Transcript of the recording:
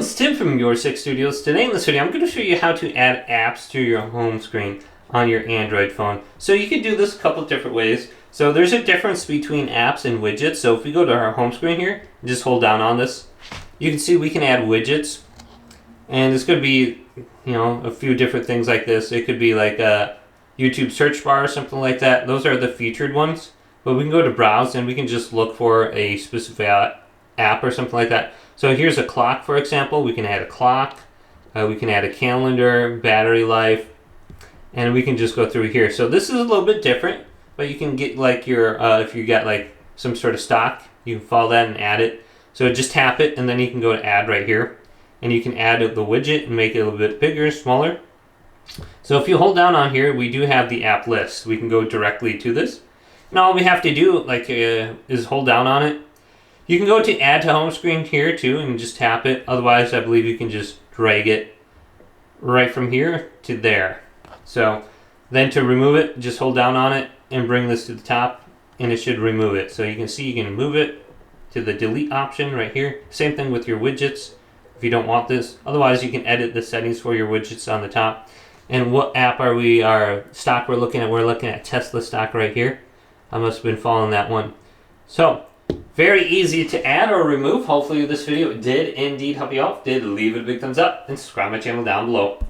everyone's Tim from Your Six Studios. Today in this video, I'm going to show you how to add apps to your home screen on your Android phone. So you can do this a couple different ways. So there's a difference between apps and widgets. So if we go to our home screen here, just hold down on this, you can see we can add widgets. And it's going to be, a few different things like this. It could be like a YouTube search bar or something like that. Those are the featured ones. But we can go to browse and we can just look for a specific app or something like that. So here's a clock, for example. We can add a clock, we can add a calendar, battery life, and we can just go through here. So this is a little bit different, but you can get like your, if you got like some sort of stock, you can follow that and add it. So just tap it and then you can go to add right here. And you can add the widget and make it a little bit bigger, smaller. So if you hold down on here, we do have the app list. We can go directly to this. And all we have to do is hold down on it. You can go to add to home screen here too and just tap it. Otherwise, I believe you can just drag it right from here to there. So then to remove it, just hold down on it and bring this to the top and it should remove it. So you can see you can move it to the delete option right here. Same thing with your widgets if you don't want this. Otherwise, you can edit the settings for your widgets on the top. And what app our stock we're looking at? We're looking at Tesla stock right here. I must have been following that one. So very easy to add or remove. Hopefully this video did indeed help you out. If it did, leave it a big thumbs up and subscribe to my channel down below.